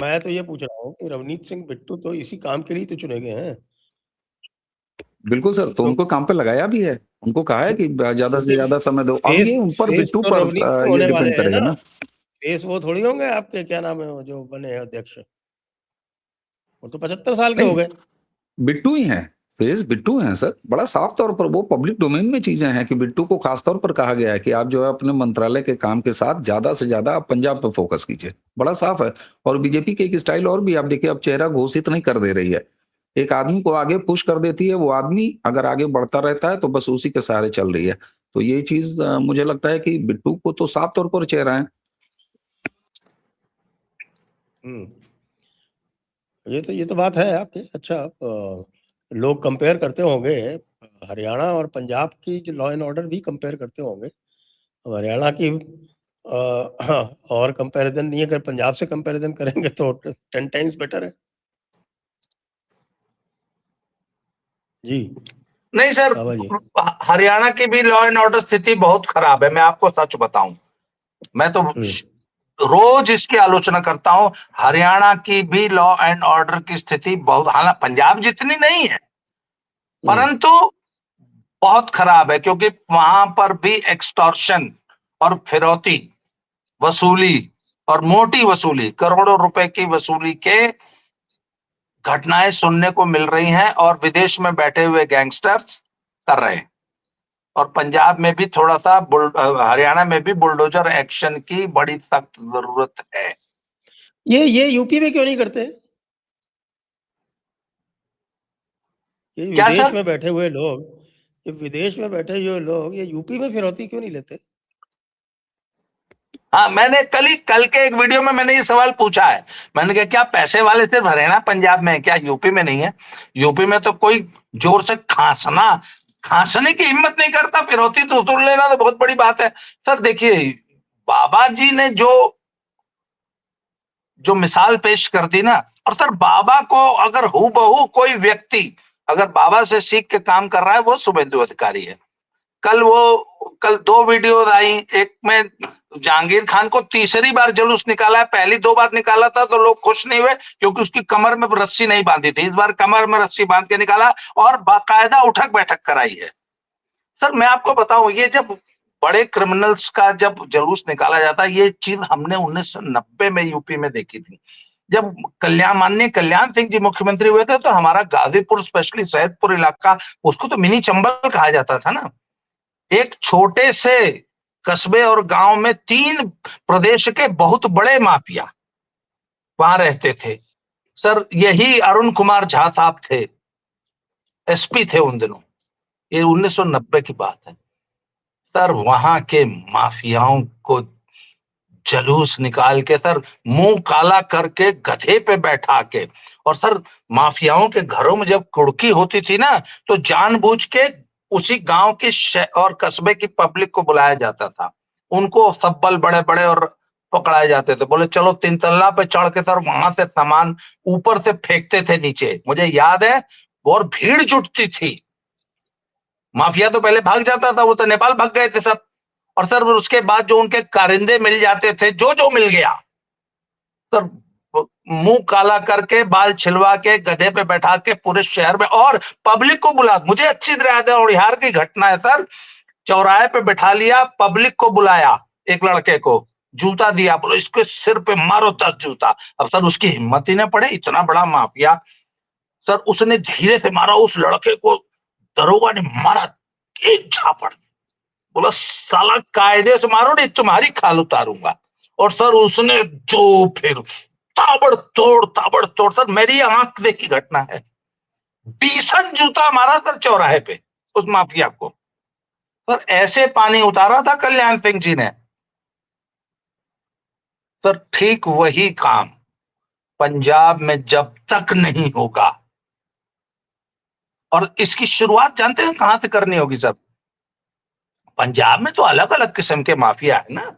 मैं तो ये पूछ रहा हूँ कि रवनीत सिंह बिट्टू तो इसी काम के लिए तो चुने गए हैं। बिल्कुल सर, तो उनको काम पे लगाया भी है, उनको कहा है कि ज्यादा से ज्यादा समय दो। अब ये ऊपर फेस बिट्टू तो पर रवनीत सिंह ये होने वाले डिपेंड हैं करेगा ना, ना। फेस वो थोड़ी होंगे आपके, क्या नाम है वो जो बने हैं अध्यक्ष, वो तो 75 साल के हो नहीं, गए। बिट्टू ही हैं, फेस बिट्टू हैं सर। बड़ा साफ तौर पर वो पब्लिक डोमेन में चीजें हैं कि बिट्टू को खासतौर पर कहा गया है कि आप जो है अपने मंत्रालय के काम के साथ ज्यादा से ज्यादा आप पंजाब पे फोकस कीजिए। बड़ा साफ है। और बीजेपी के एक स्टाइल और भी आप देखिए, अब चेहरा घोषित नहीं कर दे रही है, एक आदमी को आगे पुश कर देती है, वो आदमी अगर आगे बढ़ता रहता है तो बस उसी के सहारे चल रही है। तो ये चीज मुझे लगता है कि बिट्टू को तो साफ तौर पर चेहरा है। ये तो बात है आपकी। अच्छा, लोग कंपेयर करते होंगे, हरियाणा और पंजाब की जो लॉ एंड ऑर्डर भी कंपेयर करते होंगे। हरियाणा की और कंपैरिजन नहीं, अगर पंजाब से कंपैरिजन करेंगे तो 10 टाइम्स बेटर है। जी नहीं सर, बाबा जी। हरियाणा की भी लॉ एंड ऑर्डर स्थिति बहुत खराब है। मैं आपको सच बताऊं, मैं तो रोज इसकी आलोचना करता हूं। हरियाणा की भी लॉ एंड ऑर्डर की स्थिति बहुत, हालांकि पंजाब जितनी नहीं है परंतु बहुत खराब है, क्योंकि वहां पर भी एक्सटॉर्शन और फिरौती वसूली और मोटी वसूली, करोड़ों रुपए की वसूली के घटनाएं सुनने को मिल रही हैं, और विदेश में बैठे हुए गैंगस्टर्स कर रहे हैं। और पंजाब में भी थोड़ा सा, हरियाणा में भी बुलडोजर एक्शन की बड़ी सख्त जरूरत है। ये यूपी में क्यों नहीं करते? ये क्या विदेश सर? में बैठे हुए लोग, ये विदेश में बैठे हुए लोग ये यूपी में फिरौती क्यों नहीं लेते? हाँ, मैंने कल के एक वीडियो में मैंने ये सवाल पूछा है। मैंने कहा क्या पैसे वाले सिर्फ हरियाणा पंजाब में है, क्या यूपी में नहीं है? यूपी में तो कोई जोर से खांसने की हिम्मत नहीं करता, फिरौती तो उसूल लेना तो बहुत बड़ी बात है। सर देखिए, बाबा जी ने जो मिसाल पेश कर दी ना, और सर बाबा को अगर हूबहू कोई व्यक्ति अगर बाबा से सीख के काम कर रहा है, वो शुभेंदु अधिकारी है। कल 2 वीडियो आई, एक में जहांगीर खान को तीसरी बार जुलूस निकाला है। पहली 2 बार निकाला था तो लोग खुश नहीं हुए, क्योंकि उसकी कमर में रस्सी नहीं बांधी थी। इस बार कमर में रस्सी बांध के निकाला और बाकायदा उठक बैठक कराई है। सर मैं आपको बताऊं, ये जब बड़े क्रिमिनल्स का जब जुलूस निकाला जाता है, ये चीज हमने 1990 में यूपी में देखी थी। जब माननीय कल्याण सिंह जी मुख्यमंत्री हुए थे, तो हमारा गाजीपुर, स्पेशली सैदपुर इलाका, उसको तो मिनी चंबल कहा जाता था ना। एक छोटे से कस्बे और गांव में 3 प्रदेश के बहुत बड़े माफिया वहां रहते थे। सर यही अरुण कुमार झा साहब थे, एसपी थे उन दिनों, ये 1990 की बात है। सर वहां के माफियाओं को जलूस निकाल के, सर मुंह काला करके गधे पे बैठा के, और सर माफियाओं के घरों में जब कुड़की होती थी ना, तो जानबूझ के उसी गांव की और कस्बे की पब्लिक को बुलाया जाता था। उनको सब्बल बड़े बड़े और पकड़ाए जाते थे। बोले चलो 3 तल्ला पे चढ़ के सर वहां से सामान ऊपर से फेंकते थे नीचे, मुझे याद है। और भीड़ जुटती थी। माफिया तो पहले भाग जाता था, वो तो नेपाल भाग गए थे सब। और सर उसके बाद जो उनके कारिंदे मिल जाते थे, जो मिल गया, सर मुंह काला करके, बाल छिलवा के, गधे पे बैठा के पूरे शहर में, और पब्लिक को बुला, मुझे अच्छी तरह याद है, उड़िहार की घटना है सर। चौराहे पे बैठा लिया, पब्लिक को बुलाया, एक लड़के को जूता दिया, बोलो इसके सिर पे मारो 10 जूता। अब सर उसकी हिम्मत ही न पड़े, इतना बड़ा माफिया। सर उसने धीरे से मारा उस लड़के को, दरोगा ने मारा एक झापड़, बोला साला कायदे से मारो नहीं तुम्हारी खाल उतारूंगा। और सर उसने जो फिर ताबड़तोड़, सर मेरी आंख देखी घटना है, 20 जूता मारा सर चौराहे पे उस माफिया को। सर ऐसे पानी उतारा था कल्याण सिंह जी ने। सर ठीक वही काम पंजाब में जब तक नहीं होगा, और इसकी शुरुआत जानते हैं कहां से करनी होगी सर? पंजाब में तो अलग अलग किस्म के माफिया है ना,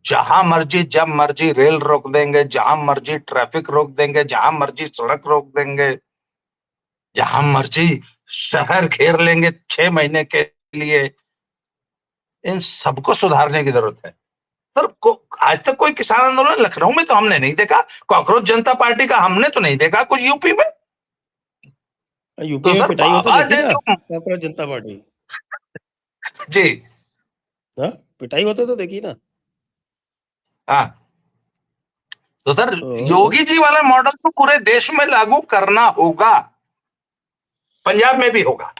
जहां मर्जी जब मर्जी रेल रोक देंगे, जहां मर्जी ट्रैफिक रोक देंगे, जहां मर्जी सड़क रोक देंगे, जहां मर्जी शहर घेर लेंगे 6 महीने के लिए। इन सबको सुधारने की जरूरत है सर आज तक कोई किसान आंदोलन लखनऊ में तो हमने नहीं देखा, कॉकरोच जनता पार्टी का हमने तो नहीं देखा कुछ यूपी में। यूपी तो में सर पिटाई हो तो बाबा देखी ने ना जो कॉकरोच जनता पार्टी। जी हाँ, पिटाई होते तो देखी ना। हाँ, तो सर तो योगी जी वाला मॉडल तो पूरे देश में लागू करना होगा, पंजाब में भी होगा।